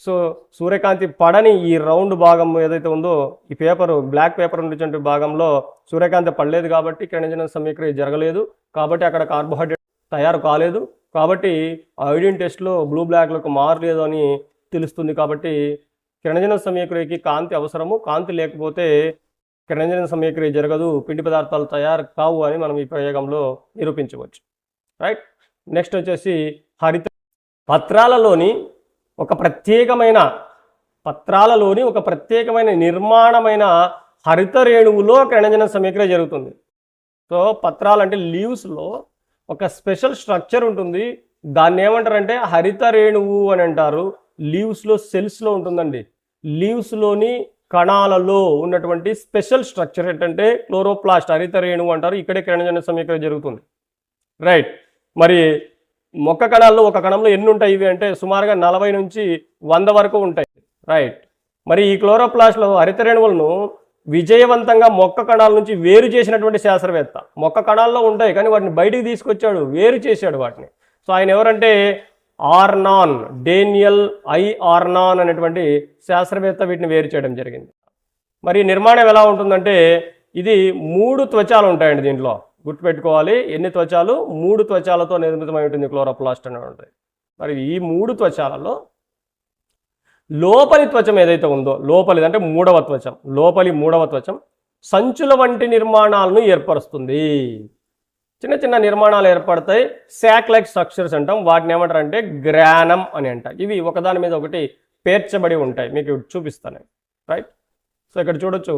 సో సూర్యకాంతి పడని ఈ రౌండ్ భాగం ఏదైతే ఉందో ఈ పేపర్, బ్లాక్ పేపర్ ఉన్నటువంటి భాగంలో సూర్యకాంతి పడలేదు కాబట్టి కిరణజన్య సమయక్రియ జరగలేదు. కాబట్టి అక్కడ కార్బోహైడ్రేట్ తయారు కాలేదు. కాబట్టి అయోడిన్ టెస్ట్లో బ్లూ బ్లాక్లకు మారలేదు అని తెలుస్తుంది. కాబట్టి కిరణజన్య సమయక్రియకి కాంతి అవసరము, కాంతి లేకపోతే కిరణజన్య సమయక్రియ జరగదు, పిండి పదార్థాలు తయారు కావు అని మనం ఈ ప్రయోగంలో నిరూపించవచ్చు. రైట్. నెక్స్ట్ వచ్చేసి హరిత పత్రాలలోని ఒక ప్రత్యేకమైన నిర్మాణమైన హరిత రేణువులో కిరణజన్య సమయక్రియ జరుగుతుంది. సో పత్రాలు అంటే లీవ్స్లో ఒక స్పెషల్ స్ట్రక్చర్ ఉంటుంది, దాన్ని ఏమంటారంటే హరిత రేణువు అని అంటారు. లీవ్స్లో సెల్స్లో ఉంటుందండి. లీవ్స్లోని కణాలలో ఉన్నటువంటి స్పెషల్ స్ట్రక్చర్ ఏంటంటే క్లోరోప్లాస్ట్, హరిత రేణువు అంటారు. ఇక్కడే కిరణజన్య సమయక్రియ జరుగుతుంది. రైట్. మరి మొక్క కణాల్లో ఒక కణంలో ఎన్ని ఉంటాయి ఇవి అంటే సుమారుగా 40 నుంచి 100 వరకు ఉంటాయి. రైట్. మరి ఈ క్లోరోప్లాస్ట్లో హరిత రేణువులను విజయవంతంగా మొక్క కణాల నుంచి వేరు చేసినటువంటి శాస్త్రవేత్త. మొక్క కణాల్లో ఉంటాయి కానీ వాటిని బయటికి తీసుకొచ్చాడు, వేరు చేశాడు వాటిని. సో ఆయన ఎవరంటే ఆర్నాన్, డేనియల్ ఆర్నాన్ అనేటువంటి శాస్త్రవేత్త వీటిని వేరు చేయడం జరిగింది. మరి నిర్మాణం ఎలా ఉంటుందంటే ఇది 3 త్వచాలు ఉంటాయండి. దీంట్లో గుర్తుపెట్టుకోవాలి, ఎన్ని త్వచాలు? 3 త్వచాలతో నిర్మితమై ఉంటుంది క్లోరోప్లాస్ట్ అనేది ఉంటుంది. మరి ఈ 3 త్వచాలలో లోపలి త్వచం ఏదైతే ఉందో, లోపలిది అంటే 3వ త్వచం, లోపలి 3వ త్వచం సంచుల వంటి నిర్మాణాలను ఏర్పరుస్తుంది. చిన్న చిన్న నిర్మాణాలు ఏర్పడతాయి, శాక్ లైక్ స్ట్రక్చర్స్ అంటాం. వాటిని ఏమంటారంటే గ్రానం అని అంటారు. ఇవి ఒకదాని మీద ఒకటి పేర్చబడి ఉంటాయి, మీకు చూపిస్తాను. రైట్. సో ఇక్కడ చూడొచ్చు,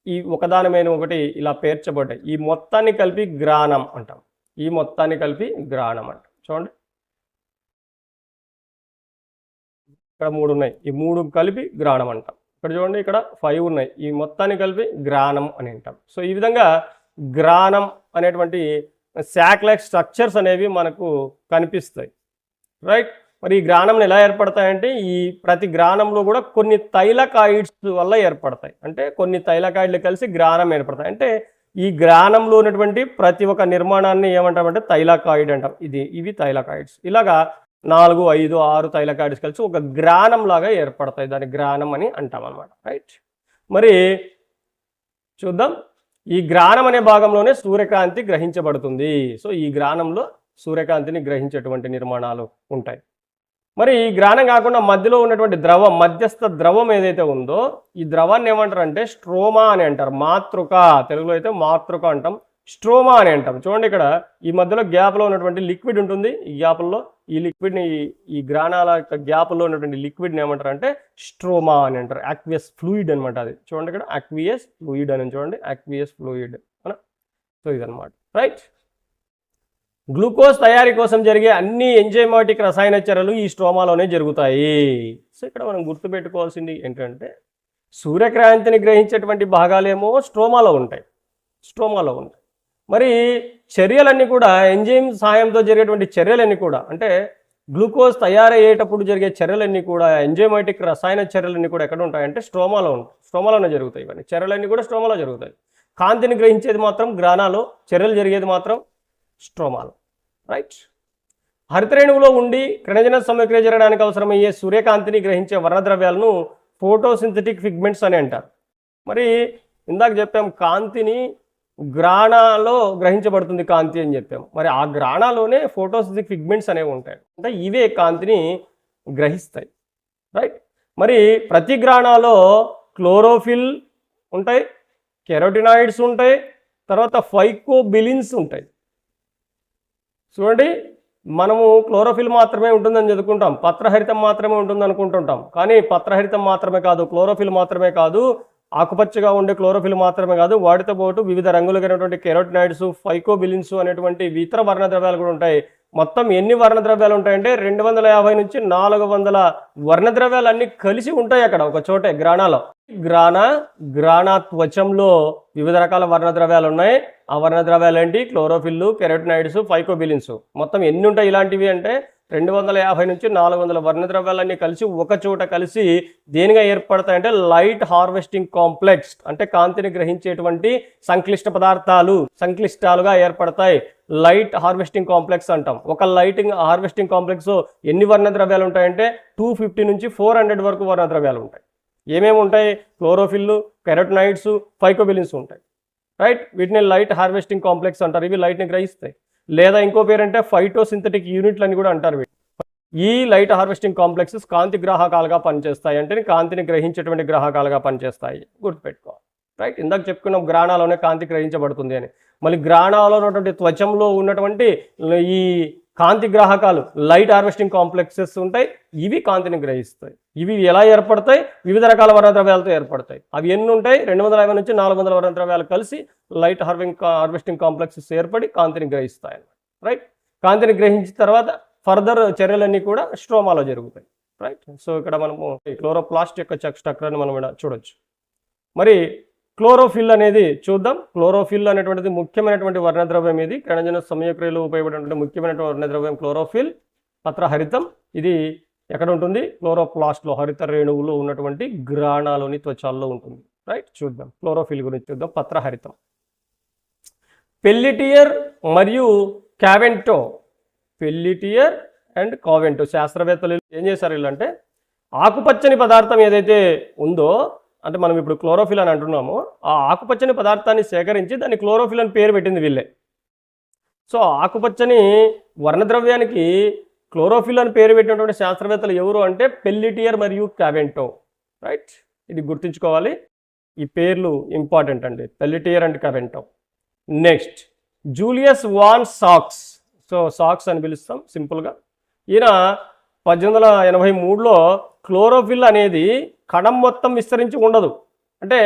ఈ ఒకదాని మీద ఒకటి ఇలా పేర్చబడ్డాయి. ఈ మొత్తాన్ని కలిపి గ్రానం అంటాం. ఈ మొత్తాన్ని కలిపి గ్రానం అంటాం. చూడండి ఇక్కడ 3 ఉన్నాయి, ఈ 3 కలిపి గ్రానం అంటాం. ఇక్కడ చూడండి ఇక్కడ 5 ఉన్నాయి, ఈ మొత్తాన్ని కలిపి గ్రానం అని అంటాం. సో ఈ విధంగా గ్రానం అనేటువంటి శాక్లైక్ స్ట్రక్చర్స్ అనేవి మనకు కనిపిస్తాయి. రైట్. మరి ఈ గ్రానం ఎలా ఏర్పడతాయంటే ఈ ప్రతి గ్రానంలో కూడా కొన్ని థైలకాయిడ్స్ వల్ల ఏర్పడతాయి. అంటే కొన్ని థైలకాయిడ్లు కలిసి గ్రానం ఏర్పడతాయి. అంటే ఈ గ్రానంలో ఉన్నటువంటి ప్రతి ఒక్క నిర్మాణాన్ని ఏమంటామంటే థైలకాయిడ్ అంటాం. ఇవి థైలకాయిడ్స్. ఇలాగా 4, 5, 6 థైలకాయిడ్స్ కలిసి ఒక గ్రానం లాగా ఏర్పడతాయి. దాన్ని గ్రానం అని అంటాం అన్నమాట. రైట్. మరి చూద్దాం, ఈ గ్రానం అనే భాగంలోనే సూర్యకాంతి గ్రహించబడుతుంది. సో ఈ గ్రానంలో సూర్యకాంతిని గ్రహించేటువంటి నిర్మాణాలు ఉంటాయి. మరి ఈ గ్రానం కాకుండా మధ్యలో ఉన్నటువంటి ద్రవం, మధ్యస్థ ద్రవం ఏదైతే ఉందో ఈ ద్రవాన్ని ఏమంటారంటే స్ట్రోమా అని అంటారు. మాతృక, తెలుగులో అయితే మాతృక అంటాం, స్ట్రోమా అని అంటాం. చూడండి ఇక్కడ ఈ మధ్యలో గ్యాప్లో ఉన్నటువంటి లిక్విడ్ ఉంటుంది. ఈ గ్యాప్లో ఈ లిక్విడ్ని, ఈ గ్రానాల యొక్క గ్యాప్లో ఉన్నటువంటి లిక్విడ్ని ఏమంటారు అంటే స్ట్రోమా అని అంటారు. యాక్వియస్ ఫ్లూయిడ్ అనమాట అది. చూడండి ఇక్కడ యాక్వియస్ ఫ్లూయిడ్ అని చూడండి, యాక్వియస్ ఫ్లూయిడ్ అనా. సో ఇదనమాట, రైట్. గ్లూకోజ్ తయారీ కోసం జరిగే అన్ని ఎంజైమాటిక్ రసాయన చర్యలు ఈ స్ట్రోమాలోనే జరుగుతాయి. సో ఇక్కడ మనం గుర్తుపెట్టుకోవాల్సింది ఏంటంటే సూర్యకాంతిని గ్రహించేటువంటి భాగాలేమో స్ట్రోమాలో ఉంటాయి. మరి చర్యలన్నీ కూడా ఎంజైమ్ సహాయంతో జరిగేటువంటి చర్యలన్నీ కూడా, అంటే గ్లూకోజ్ తయారయ్యేటప్పుడు జరిగే చర్యలన్నీ కూడా, ఎంజైమాటిక్ రసాయన చర్యలన్నీ కూడా ఎక్కడ ఉంటాయంటే స్ట్రోమాలో ఉంటాయి. స్ట్రోమాలోనే జరుగుతాయి. ఇవన్నీ చర్యలన్నీ కూడా స్ట్రోమాలో జరుగుతాయి. కాంతిని గ్రహించేది మాత్రం గ్రానాలో, చర్యలు జరిగేది మాత్రం స్ట్రోమాలో, రైట్. హరితరేణువులో ఉండి కిరణజన సమక్రియ జరగడానికి అవసరమయ్యే సూర్యకాంతిని గ్రహించే వర్ణద్రవ్యాలను ఫోటోసింథటిక్ పిగ్మెంట్స్ అని అంటారు. మరి ఇందాక చెప్పాం కాంతిని గ్రాణాలో గ్రహించబడుతుంది కాంతి అని చెప్పాము. మరి ఆ గ్రాణాలోనే ఫోటోసింథటిక్ పిగ్మెంట్స్ అనేవి ఉంటాయి, అంటే ఇవే కాంతిని గ్రహిస్తాయి, రైట్. మరి ప్రతి గ్రాణాలో క్లోరోఫిల్ ఉంటాయి, కెరోటినాయిడ్స్ ఉంటాయి, తర్వాత ఫైకోబిలిన్స్ ఉంటాయి. చూడండి, మనము క్లోరోఫిల్ మాత్రమే ఉంటుందని చదువుకుంటాం, పత్రహరితం మాత్రమే ఉంటుంది అనుకుంటుంటాం. కానీ పత్రహరితం మాత్రమే కాదు, క్లోరోఫిల్ మాత్రమే కాదు, ఆకుపచ్చగా ఉండే క్లోరోఫిల్ మాత్రమే కాదు, వాటితో పాటు వివిధ రంగులు కలిగినటువంటి కెరోటినాయిడ్స్, ఫైకోబిలిన్స్ అనేటువంటి ఇతర వర్ణద్రవ్యాలు కూడా ఉంటాయి. మొత్తం ఎన్ని వర్ణద్రవ్యాలు ఉంటాయంటే 250 నుంచి 400 వర్ణద్రవ్యాలు అన్ని కలిసి ఉంటాయి అక్కడ ఒక చోటే గ్రాణాలో. గ్రాణ త్వచంలో వివిధ రకాల వర్ణద్రవ్యాలు ఉన్నాయి. ఆ వర్ణద్రవ్యాలు ఏంటి? Chlorophyll, carotenoids, phycobilins. మొత్తం ఎన్ని ఉంటాయి ఇలాంటివి అంటే 250 నుంచి 400 వర్ణద్రవ్యాలన్నీ కలిసి ఒక చోట కలిసి దేనిగా ఏర్పడతాయంటే లైట్ హార్వెస్టింగ్ కాంప్లెక్స్, అంటే కాంతిని గ్రహించేటువంటి సంక్లిష్ట పదార్థాలు సంక్లిష్టాలుగా ఏర్పడతాయి. లైట్ హార్వెస్టింగ్ కాంప్లెక్స్ అంటాం. ఒక లైటింగ్ హార్వెస్టింగ్ కాంప్లెక్స్ ఎన్ని వర్ణద్రవ్యాలు ఉంటాయంటే 250 నుంచి 400 వరకు వర్ణద్రవ్యాలు ఉంటాయి. ఏమేమి ఉంటాయి? క్లోరోఫిల్, కెరోటినాయిడ్స్, ఫైకోబిలిన్స్ ఉంటాయి, రైట్. వీటిని లైట్ హార్వెస్టింగ్ కాంప్లెక్స్ అంటారు. ఇవి లైట్ని గ్రహిస్తాయి. లేదా ఇంకో పేరంటే ఫైటోసింథటిక్ యూనిట్లు అని కూడా అంటారు. ఈ లైట్ హార్వెస్టింగ్ కాంప్లెక్సెస్ కాంతి గ్రాహకాలుగా పనిచేస్తాయి, అంటే కాంతిని గ్రహించేటువంటి గ్రాహకాలుగా పనిచేస్తాయి. గుర్తుపెట్టుకోవాలి, రైట్. ఇందాక చెప్పుకున్నాం గ్రాణాలోనే కాంతి గ్రహించబడుతుంది అని. మళ్ళీ గ్రాణాలో ఉన్నటువంటి త్వచంలో ఉన్నటువంటి ఈ కాంతి గ్రాహకాలు లైట్ హార్వెస్టింగ్ కాంప్లెక్సెస్ ఉంటాయి. ఇవి కాంతిని గ్రహిస్తాయి. ఇవి ఎలా ఏర్పడతాయి? వివిధ రకాల వర్ణద్రవ్యాలతో ఏర్పడతాయి. అవి ఎన్ని ఉంటాయి? 250 నుంచి 400 వర్ణద్రవ్యాలు కలిసి లైట్ హార్వెస్టింగ్ కాంప్లెక్సెస్ ఏర్పడి కాంతిని గ్రహిస్తాయి అన్నమాట, రైట్. కాంతిని గ్రహించిన తర్వాత ఫర్దర్ చర్యలన్నీ కూడా స్ట్రోమాలో జరుగుతాయి, రైట్. సో ఇక్కడ మనము క్లోరోప్లాస్ట్ యొక్క స్ట్రక్చర్ని మనం చూడొచ్చు. మరి క్లోరోఫిల్ అనేది చూద్దాం. క్లోరోఫిల్ అనేటువంటిది ముఖ్యమైనటువంటి వర్ణద్రవ్యం. ఇది కిరణజన సమయక్రియలో ఉపయోగపడేటువంటి ముఖ్యమైనటువంటి వర్ణద్రవ్యం క్లోరోఫిల్, పత్రహరితం. ఇది ఎక్కడ ఉంటుంది? క్లోరోప్లాస్ట్లో, హరిత రేణువులో ఉన్నటువంటి గ్రాణాలోని త్వచాల్లో ఉంటుంది, రైట్. చూద్దాం క్లోరోఫిల్ గురించి చూద్దాం. పత్రహరితం, పెల్లిటియర్ మరియు కావెంటో. పెల్లిటియర్ అండ్ కావెంటో శాస్త్రవేత్తలు ఏం చేశారు వీళ్ళంటే, ఆకుపచ్చని పదార్థం ఏదైతే ఉందో, అంటే మనం ఇప్పుడు క్లోరోఫిల్ అని అంటున్నాము, ఆ ఆకుపచ్చని పదార్థాన్ని సేకరించి దాన్ని క్లోరోఫిల్ అని పేరు పెట్టింది వీళ్ళే. సో ఆకుపచ్చని వర్ణద్రవ్యానికి క్లోరోఫిల్ అని పేరు పెట్టినటువంటి శాస్త్రవేత్తలు ఎవరు అంటే పెల్లిటియర్ మరియు కావెంటో, రైట్. ఇది గుర్తుంచుకోవాలి, ఈ పేర్లు ఇంపార్టెంట్ అండి, Pelletier and Caventou. Next Julius von సాక్స్. సో సాక్స్ అని పిలుస్తాం సింపుల్గా. ఈయన 1883లో క్లోరోఫిల్ అనేది కణం మొత్తం విస్తరించి ఉండదు, అంటే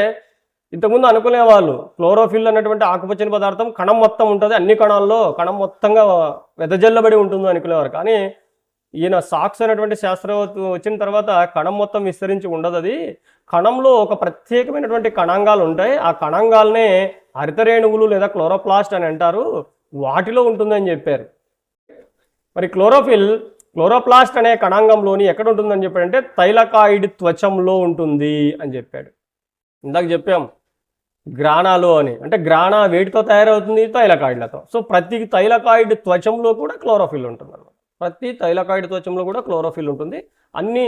ఇంతకుముందు అనుకునే వాళ్ళు క్లోరోఫిల్ అనేటువంటి ఆకుపచ్చని పదార్థం కణం మొత్తం ఉంటుంది, అన్ని కణాల్లో కణం మొత్తంగా వెదజల్లబడి ఉంటుంది అనుకునేవారు. కానీ ఈయన సాక్స్ అనేటువంటి శాస్త్రవేత్త వచ్చిన తర్వాత కణం మొత్తం విస్తరించి ఉండదు, అది కణంలో ఒక ప్రత్యేకమైనటువంటి కణాంగాలు ఉంటాయి, ఆ కణాంగాలనే హరితరేణువులు లేదా క్లోరోప్లాస్ట్ అని అంటారు, వాటిలో ఉంటుందని చెప్పారు. మరి క్లోరోప్లాస్ట్ అనే కణాంగంలోని ఎక్కడ ఉంటుందని చెప్పాడంటే తైలకాయిడ్ త్వచంలో ఉంటుంది అని చెప్పాడు. ఇందాక చెప్పాం గ్రాణాలు అని, అంటే గ్రాణ వేటితో తయారవుతుంది? తైలకాయిడ్లతో. సో ప్రతి తైలకాయిడ్ త్వచంలో కూడా క్లోరోఫిల్ ఉంటుంది అన్నమాట. ప్రతి తైలకాయిడ్ త్వచంలో కూడా క్లోరోఫిల్ ఉంటుంది. అన్ని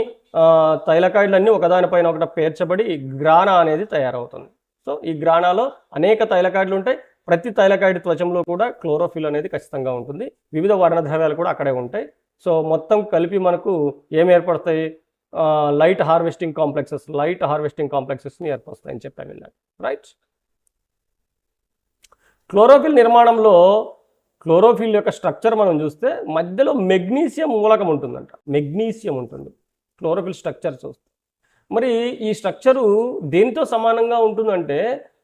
తైలకాయిడ్లన్నీ ఒకదానిపైన ఒకటి పేర్చబడి గ్రాణ అనేది తయారవుతుంది. సో ఈ గ్రాణాలో అనేక తైలకాయిడ్లు ఉంటాయి, ప్రతి తైలకాయిడ్ త్వచంలో కూడా క్లోరోఫిల్ అనేది ఖచ్చితంగా ఉంటుంది. వివిధ వర్ణద్రవ్యాలు కూడా అక్కడే ఉంటాయి. సో మొత్తం కలిపి మనకు ఏం ఏర్పడతాయి? లైట్ హార్వెస్టింగ్ కాంప్లెక్సెస్ని ఏర్పరుస్తాయని చెప్పాను వెళ్ళాను. రైట్. క్లోరోఫిల్ నిర్మాణంలో క్లోరోఫిల్ యొక్క స్ట్రక్చర్ మనం చూస్తే మధ్యలో మెగ్నీషియం మూలకం ఉంటుందంట. మెగ్నీషియం ఉంటుంది క్లోరోఫిల్ స్ట్రక్చర్ చూస్తే. మరి ఈ స్ట్రక్చరు దేనితో సమానంగా ఉంటుందంటే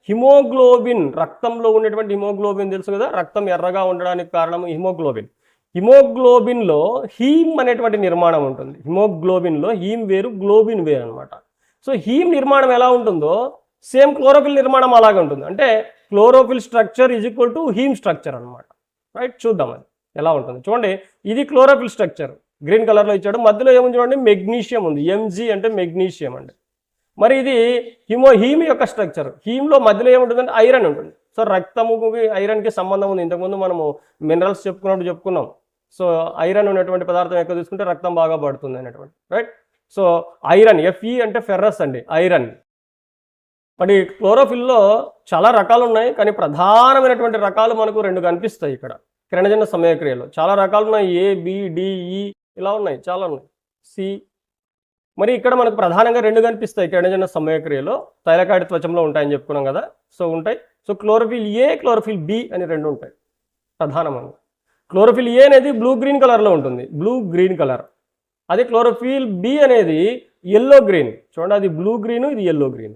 హిమోగ్లోబిన్, రక్తంలో ఉండేటువంటి హిమోగ్లోబిన్ తెలుసు కదా, రక్తం ఎర్రగా ఉండడానికి కారణం హిమోగ్లోబిన్. హిమోగ్లోబిన్లో హీమ్ అనేటువంటి నిర్మాణం ఉంటుంది. హిమోగ్లోబిన్లో హీమ్ వేరు, గ్లోబిన్ వేరు అనమాట. సో హీమ్ నిర్మాణం ఎలా ఉంటుందో సేమ్ క్లోరోఫిల్ నిర్మాణం అలాగే ఉంటుంది. అంటే chlorophyll structure is equal to him structure అనమాట. రైట్, చూద్దాం అది ఎలా ఉంటుంది. చూడండి, ఇది క్లోరోఫిల్ స్ట్రక్చర్ గ్రీన్ కలర్లో ఇచ్చాడు. మధ్యలో ఏముంది చూడండి, మెగ్నీషియం ఉంది. ఎంజీ అంటే మెగ్నీషియం అండి. మరి ఇది హీమ్ యొక్క స్ట్రక్చర్. హీమ్లో మధ్యలో ఏముంటుందంటే ఐరన్ ఉంటుంది. సో రక్తముకి ఐరన్కి సంబంధం ఉంది. ఇంతకుముందు మనము మినరల్స్ చెప్పుకున్నాం. సో ఐరన్ ఉన్నటువంటి పదార్థం ఎక్కువ తీసుకుంటే రక్తం బాగా పడుతుంది అనేటువంటి. రైట్. సో ఐరన్, ఎఫ్ఈ అంటే ఫెర్రస్ అండి, ఐరన్. మరి క్లోరోఫిల్లో చాలా రకాలు ఉన్నాయి, కానీ ప్రధానమైనటువంటి రకాలు మనకు 2 కనిపిస్తాయి ఇక్కడ కిరణజన్య సమయక్రియలో. చాలా రకాలు ఉన్నాయి, ఏ, బి, డి, ఈ ఇలా ఉన్నాయి, చాలా ఉన్నాయి, సి. మరి ఇక్కడ మనకు ప్రధానంగా 2 కనిపిస్తాయి కిరణజన్య సమయక్రియలో. తైలకాయిడ్ త్వచంలో ఉంటాయని చెప్పుకున్నాం కదా, సో ఉంటాయి. So chlorophyll a, chlorophyll b అని 2 ఉంటాయి ప్రధానంగా. క్లోరోఫిల్ ఏ అనేది బ్లూ గ్రీన్ కలర్లో ఉంటుంది, బ్లూ గ్రీన్ కలర్. అదే క్లోరోఫిల్ బి అనేది ఎల్లో గ్రీన్. చూడండి, అది బ్లూ గ్రీన్, ఇది ఎల్లో గ్రీన్.